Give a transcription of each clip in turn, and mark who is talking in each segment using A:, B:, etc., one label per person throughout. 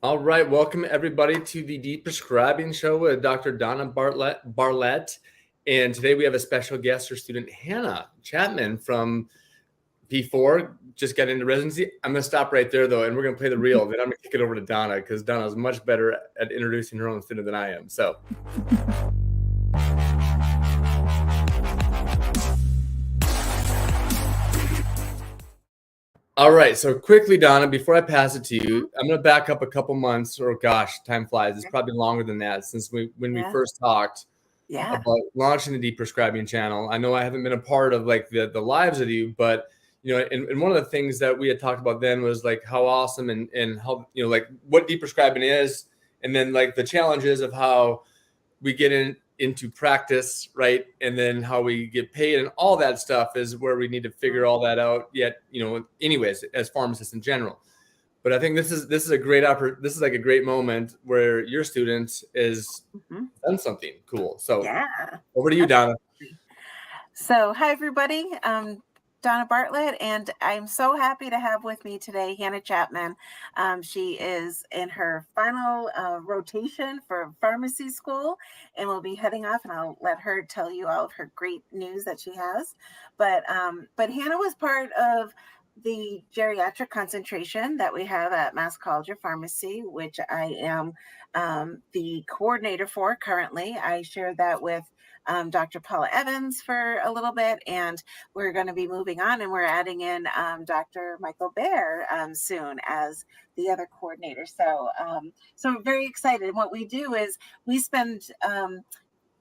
A: All right, welcome everybody to the Deprescribing Show with Dr. Donna Bartlett. And today we have a special guest, our student Hannah Chapman from P4, just got into residency. I'm going to stop right there though, and we're going to play the reel. Then I'm going to kick it over to Donna because Donna is much better at introducing her own student than I am. So. All right, so quickly, Donna, before I pass it to you, I'm going to back up a couple months, or gosh, time flies. It's probably longer than that since we first talked about launching the Deprescribing channel. I know I haven't been a part of like the lives of you, but you know, and one of the things that we had talked about then was like how awesome and how, you know, like what Deprescribing is, and then like the challenges of how we get into practice, right? And then how we get paid and all that stuff is where we need to figure all that out yet, you know, anyways, as pharmacists in general. But I think this is a great this is like a great moment where your student is done something cool. So over to you, Donna.
B: So hi, everybody. Donna Bartlett, and I'm so happy to have with me today Hannah Chapman. She is in her final rotation for pharmacy school and will be heading off, and I'll let her tell you all of her great news that she has. But Hannah was part of the geriatric concentration that we have at Mass College of Pharmacy, which I am the coordinator for currently. I share that with Dr. Paula Evans for a little bit, and we're going to be moving on, and we're adding in Dr. Michael Baer soon as the other coordinator. So I'm very excited. And what we do is we spend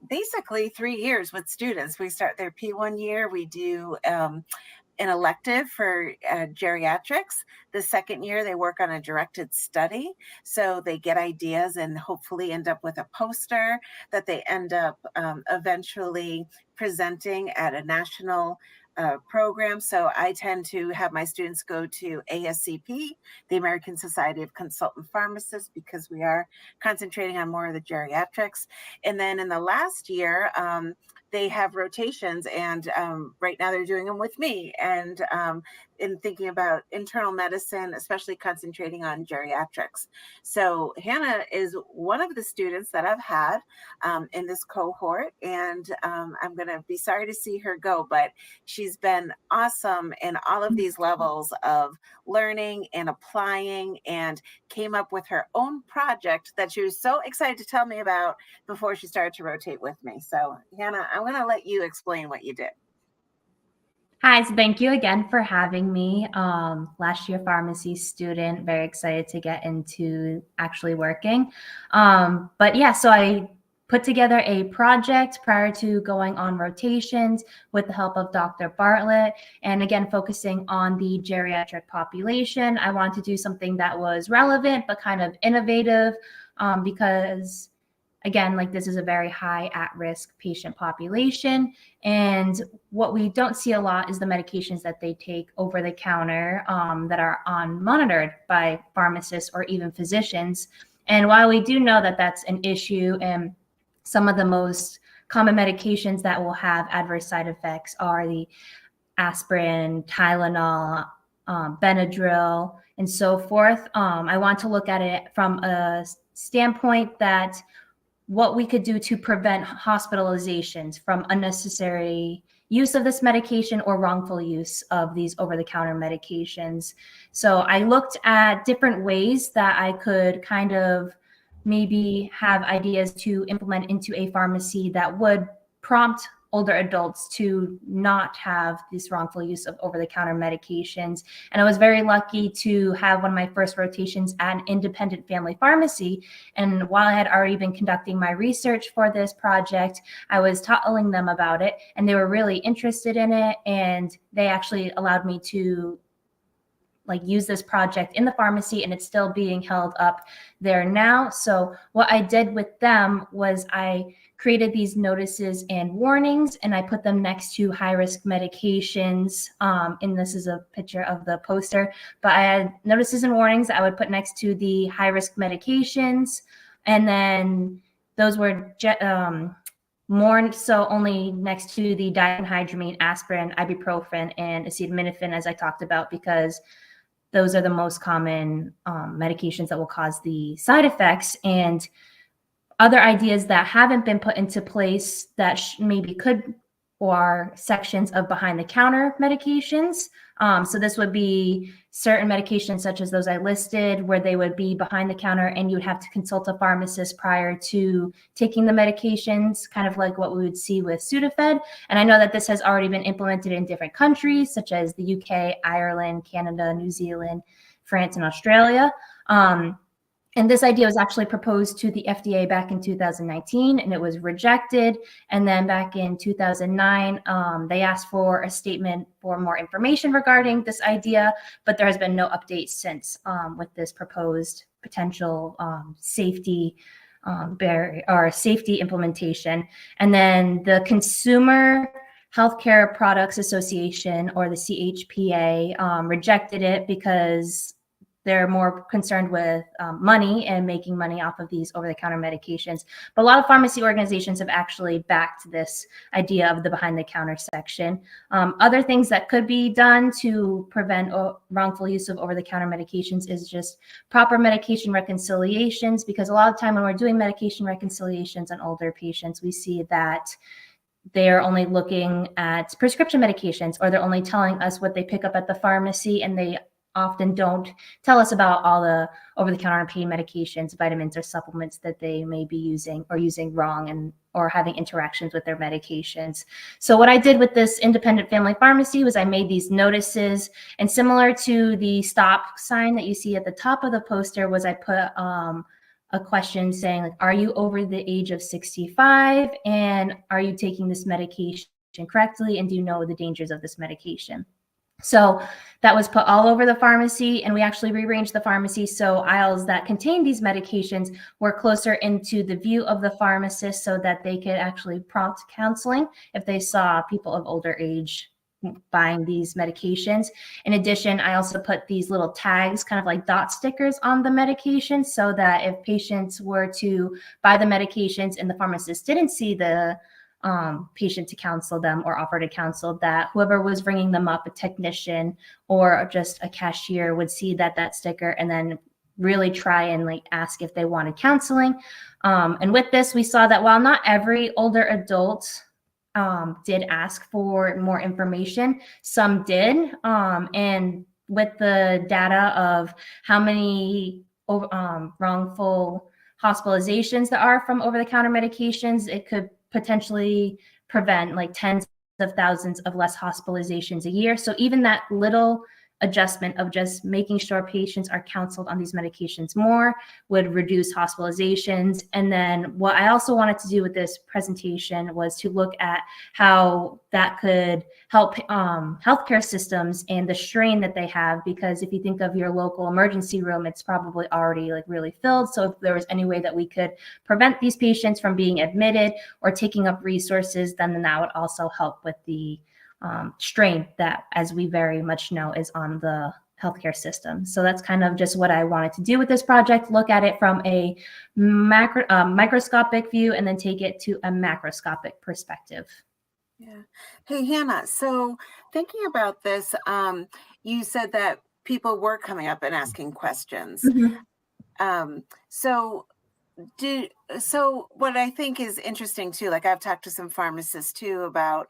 B: basically 3 years with students. We start their P1 year. We do an elective for geriatrics. The second year, they work on a directed study. So they get ideas and hopefully end up with a poster that they end up eventually presenting at a national program. So I tend to have my students go to ASCP, the American Society of Consultant Pharmacists, because we are concentrating on more of the geriatrics. And then in the last year, they have rotations, and right now they're doing them with me, and in thinking about internal medicine, especially concentrating on geriatrics. So Hannah is one of the students that I've had in this cohort, and I'm going to be sorry to see her go, but she's been awesome in all of these levels of learning and applying, and came up with her own project that she was so excited to tell me about before she started to rotate with me. So Hannah, I'm going to let you explain what you did.
C: Hi, so thank you again for having me. Last year pharmacy student, very excited to get into actually working. But yeah, so I put together a project prior to going on rotations with the help of Dr. Bartlett. And again, focusing on the geriatric population. I wanted to do something that was relevant, but kind of innovative because again, like this is a very high at-risk patient population. And what we don't see a lot is the medications that they take over the counter that are monitored by pharmacists or even physicians. And while we do know that that's an issue, and some of the most common medications that will have adverse side effects are the aspirin, Tylenol, Benadryl, and so forth. I want to look at it from a standpoint that what we could do to prevent hospitalizations from unnecessary use of this medication or wrongful use of these over-the-counter medications. So I looked at different ways that I could kind of maybe have ideas to implement into a pharmacy that would prompt older adults to not have this wrongful use of over-the-counter medications. And I was very lucky to have one of my first rotations at an independent family pharmacy. And while I had already been conducting my research for this project, I was telling them about it, and they were really interested in it. And they actually allowed me to use this project in the pharmacy, and it's still being held up there now. So what I did with them was I created these notices and warnings, and I put them next to high-risk medications. And this is a picture of the poster, but I had notices and warnings I would put next to the high-risk medications. And then those were more so only next to the diphenhydramine, aspirin, ibuprofen, and acetaminophen, as I talked about, because those are the most common medications that will cause the side effects. And other ideas that haven't been put into place that maybe could, or sections of behind the counter medications. So this would be certain medications such as those I listed, where they would be behind the counter and you would have to consult a pharmacist prior to taking the medications, kind of like what we would see with Sudafed. And I know that this has already been implemented in different countries such as the UK, Ireland, Canada, New Zealand, France, and Australia. And this idea was actually proposed to the FDA back in 2019, and it was rejected. And then back in 2009, they asked for a statement for more information regarding this idea, but there has been no update since with this proposed potential safety barrier or safety implementation. And then the Consumer Healthcare Products Association, or the CHPA, rejected it because they're more concerned with money and making money off of these over-the-counter medications. But a lot of pharmacy organizations have actually backed this idea of the behind-the-counter section. Other things that could be done to prevent wrongful use of over-the-counter medications is just proper medication reconciliations, because a lot of time when we're doing medication reconciliations on older patients, we see that they're only looking at prescription medications, or they're only telling us what they pick up at the pharmacy, and they often don't tell us about all the over-the-counter pain medications, vitamins, or supplements that they may be using or using wrong, and or having interactions with their medications. So what I did with this independent family pharmacy was I made these notices, and similar to the stop sign that you see at the top of the poster was I put a question saying, like, are you over the age of 65, and are you taking this medication correctly, and do you know the dangers of this medication? So that was put all over the pharmacy, and we actually rearranged the pharmacy so aisles that contained these medications were closer into the view of the pharmacist, so that they could actually prompt counseling if they saw people of older age buying these medications. In addition, I also put these little tags, kind of like dot stickers, on the medications, so that if patients were to buy the medications and the pharmacist didn't see the patient to counsel them or offer to counsel, that whoever was ringing them up, a technician or just a cashier, would see that sticker and then really try and like ask if they wanted counseling. And with this, we saw that while not every older adult did ask for more information, some did. And with the data of how many wrongful hospitalizations there are from over-the-counter medications, it could potentially prevent like tens of thousands of less hospitalizations a year. So even that little adjustment of just making sure patients are counseled on these medications more would reduce hospitalizations. And then what I also wanted to do with this presentation was to look at how that could help healthcare systems and the strain that they have, because if you think of your local emergency room, it's probably already like really filled. So if there was any way that we could prevent these patients from being admitted or taking up resources, then that would also help with the strain that, as we very much know, is on the healthcare system. So that's kind of just what I wanted to do with this project, look at it from a microscopic view and then take it to a macroscopic perspective.
B: Yeah. Hey, Hannah, so thinking about this, you said that people were coming up and asking questions. Mm-hmm. So what I think is interesting too, like I've talked to some pharmacists too about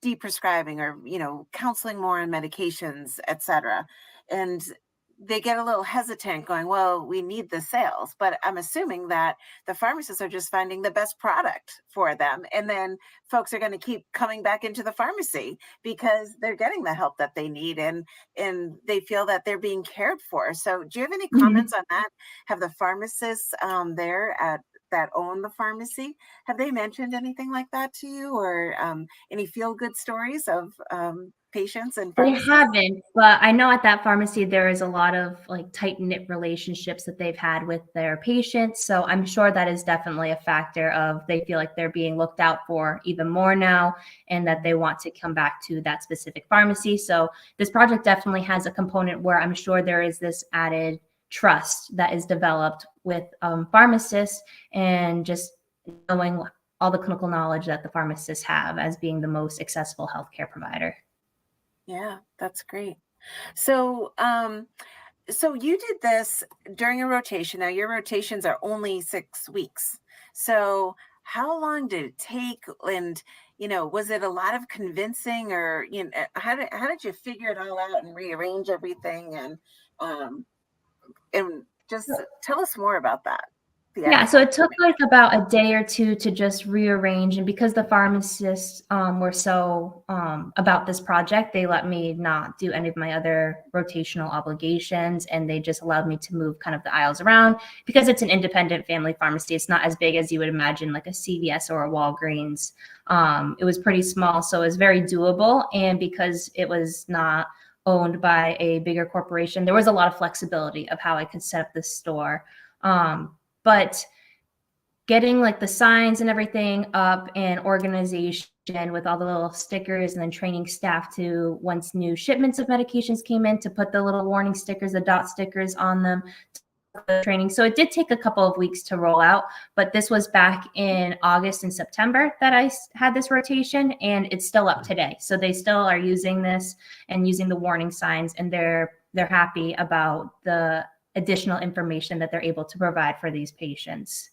B: deprescribing, or counseling more on medications, etc. And they get a little hesitant going, well, we need the sales, but I'm assuming that the pharmacists are just finding the best product for them, and then folks are going to keep coming back into the pharmacy because they're getting the help that they need, and they feel that they're being cared for. So do you have any comments on that? Have the pharmacists there that own the pharmacy, have they mentioned anything like that to you, or any feel-good stories of patients and pharmacists?
C: They haven't, but I know at that pharmacy there is a lot of like tight-knit relationships that they've had with their patients. So I'm sure that is definitely a factor of they feel like they're being looked out for even more now, and that they want to come back to that specific pharmacy. So this project definitely has a component where I'm sure there is this added trust that is developed with pharmacists, and just knowing all the clinical knowledge that the pharmacists have as being the most accessible healthcare provider.
B: Yeah, that's great. So, so you did this during a rotation. Now your rotations are only 6 weeks. So how long did it take? And, was it a lot of convincing, or, how did you figure it all out and rearrange everything? And just tell us more about that.
C: Yeah, so it took like about a day or two to just rearrange. And because the pharmacists were so about this project, they let me not do any of my other rotational obligations. And they just allowed me to move kind of the aisles around because it's an independent family pharmacy. It's not as big as you would imagine, like a CVS or a Walgreens. It was pretty small, so it was very doable. And because it was not owned by a bigger corporation, there was a lot of flexibility of how I could set up the store. But getting like the signs and everything up and organization with all the little stickers, and then training staff to, once new shipments of medications came in, to put the little warning stickers, the dot stickers on them, training. So it did take a couple of weeks to roll out, but this was back in August and September that I had this rotation, and it's still up today. So they still are using this and using the warning signs, and they're happy about the additional information that they're able to provide for these patients.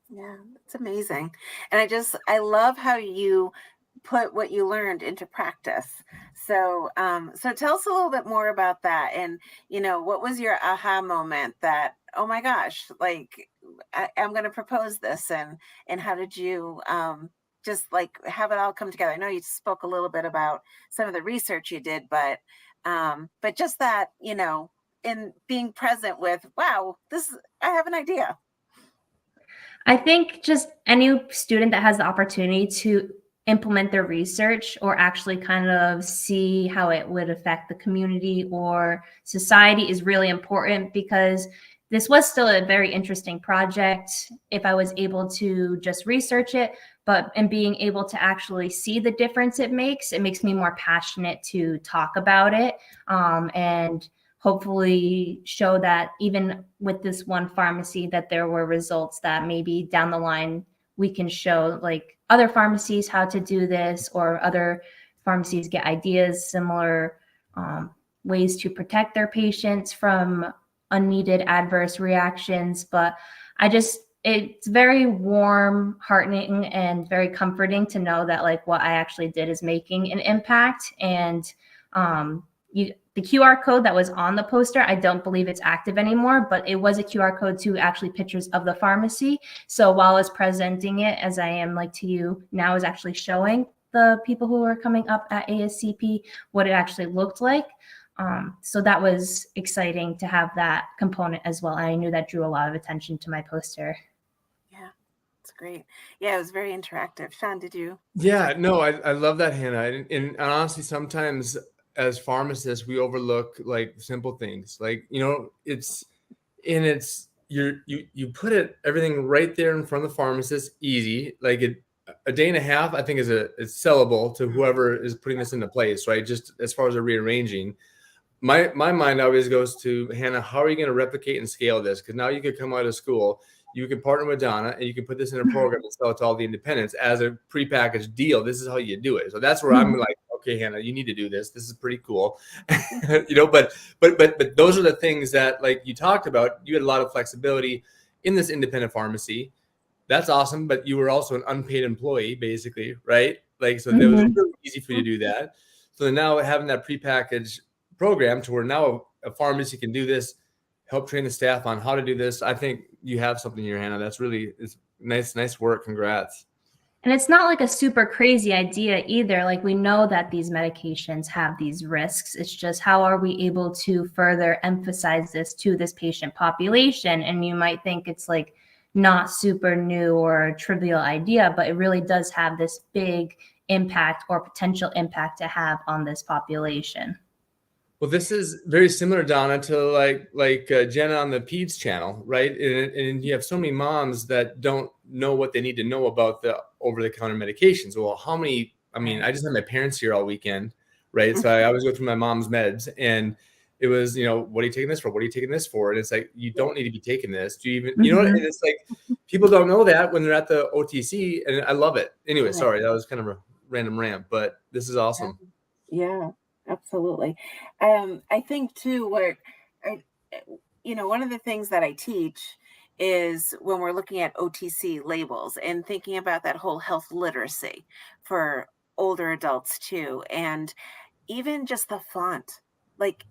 B: Yeah, it's amazing. And I love how you put what you learned into practice. So, so tell us a little bit more about that. And, what was your aha moment that, oh my gosh, like I'm going to propose this, and how did you, just like have it all come together? I know you spoke a little bit about some of the research you did, but just that, in being present with, wow, I have an idea.
C: I think just any student that has the opportunity to implement their research, or actually kind of see how it would affect the community or society, is really important, because this was still a very interesting project if I was able to just research it, and being able to actually see the difference it makes me more passionate to talk about it, and hopefully show that even with this one pharmacy that there were results that maybe down the line we can show like other pharmacies how to do this, or other pharmacies get ideas, similar ways to protect their patients from unneeded adverse reactions. But it's very warm, heartening, and very comforting to know that like what I actually did is making an impact. And the QR code that was on the poster, I don't believe it's active anymore, but it was a QR code to actually pictures of the pharmacy. So while I was presenting it, as I am like to you now, is actually showing the people who are coming up at ASCP what it actually looked like. So that was exciting to have that component as well. I knew that drew a lot of attention to my poster.
B: Yeah, it's great. Yeah, it was very interactive. Sean, did you?
A: Yeah, no, I love that, Hannah. And honestly, sometimes as pharmacists, we overlook like simple things, like, you put everything right there in front of the pharmacist, easy, like a day and a half, I think is sellable to whoever is putting this into place, right? Just as far as the rearranging, my mind always goes to, Hannah, how are you going to replicate and scale this? Because now you could come out of school, you can partner with Donna, and you can put this in a program and sell it to all the independents as a prepackaged deal. This is how you do it. So that's where I'm like, okay, Hannah, you need to do this. This is pretty cool. But those are the things that, like you talked about, you had a lot of flexibility in this independent pharmacy. That's awesome. But you were also an unpaid employee, basically, right? Like, so it was really easy for you to do that. So now having that prepackaged program to where now a pharmacy can do this, help train the staff on how to do this. I think you have something here, Hannah. That's really, it's nice work. Congrats.
C: And it's not like a super crazy idea either. Like, we know that these medications have these risks. It's just, how are we able to further emphasize this to this patient population? And you might think it's like not super new or a trivial idea, but it really does have this big impact or potential impact to have on this population.
A: Well, this is very similar, Donna, to like Jenna on the Peds channel, right? And you have so many moms that don't know what they need to know about the over-the-counter medications. Well, I just had my parents here all weekend, right? So I always go through my mom's meds, and it was, what are you taking this for? What are you taking this for? And it's like, you don't need to be taking this. Do you even, and it's like, people don't know that when they're at the OTC, and I love it. Anyway, sorry, that was kind of a random rant, but this is awesome.
B: Yeah. Absolutely. I think too, one of the things that I teach is when we're looking at OTC labels and thinking about that whole health literacy for older adults too. And even just the font, like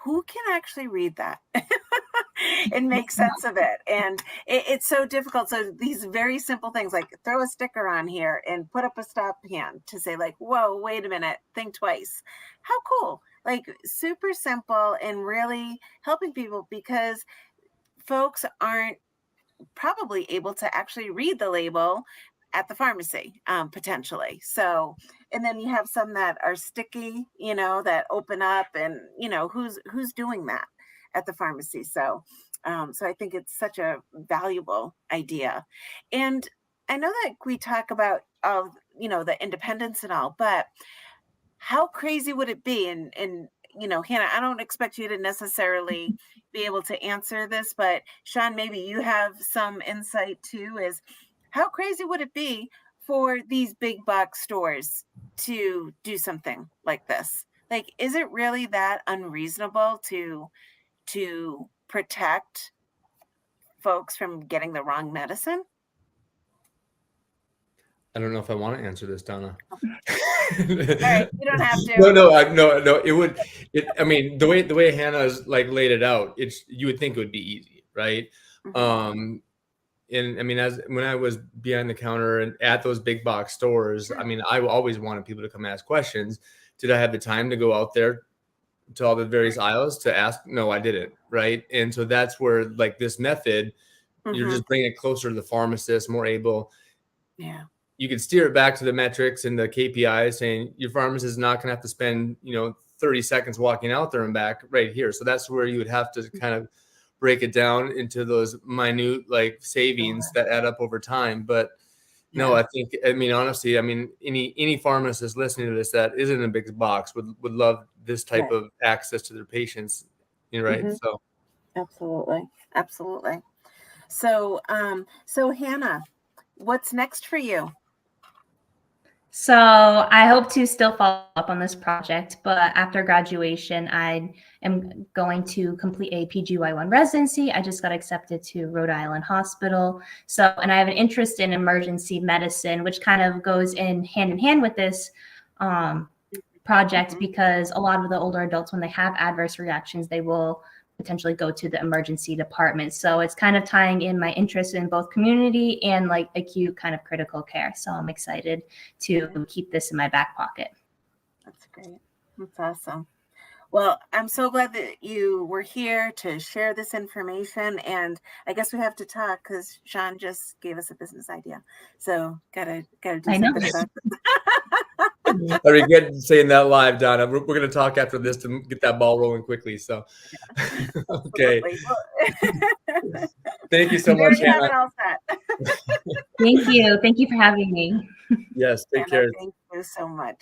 B: who can actually read that and make sense of it? And it's so difficult. So these very simple things like throw a sticker on here and put up a stop hand to say like, whoa, wait a minute, think twice. How cool. Like super simple and really helping people because folks aren't probably able to actually read the label at the pharmacy, potentially. So, and then you have some that are sticky, that open up and, who's doing that at the pharmacy. So, so I think it's such a valuable idea. And I know that we talk about, the independence and all, but how crazy would it be? And Hannah, I don't expect you to necessarily be able to answer this, but Sean, maybe you have some insight too, is how crazy would it be for these big box stores to do something like this? Like, is it really that unreasonable to protect folks from getting the wrong medicine?
A: I don't know if I want to answer this, Donna.
B: All right, you don't have to.
A: No. I mean, the way Hannah's like laid it out, you would think it would be easy, right? Mm-hmm. And I mean, when I was behind the counter and at those big box stores, I mean, I always wanted people to come ask questions. Did I have the time to go out there to all the various aisles to ask? No, I didn't, right? And so that's where like this method, you're just bringing it closer to the pharmacist, more able.
B: Yeah.
A: You could steer it back to the metrics and the KPIs saying your pharmacist is not going to have to spend, 30 seconds walking out there and back right here. So that's where you would have to kind of break it down into those minute like savings that add up over time. But no, honestly, any pharmacist listening to this that isn't a big box would love this type of access to their patients. Right.
B: Mm-hmm.
A: So
B: absolutely. So Hannah, what's next for you?
C: So I hope to still follow up on this project, but after graduation, I am going to complete a PGY1 residency. I just got accepted to Rhode Island Hospital. And I have an interest in emergency medicine, which kind of goes in hand with this project because a lot of the older adults, when they have adverse reactions, they will potentially go to the emergency department. So it's kind of tying in my interest in both community and like acute kind of critical care. So I'm excited to keep this in my back pocket.
B: That's great. That's awesome. Well, I'm so glad that you were here to share this information. And I guess we have to talk because Sean just gave us a business idea. So gotta do something about it.
A: I regret saying that live, Donna. We're going to talk after this to get that ball rolling quickly. So, okay. Thank you so much, Hannah.
C: Thank you. Thank you for having me.
A: Yes, take care.
B: Thank you so much.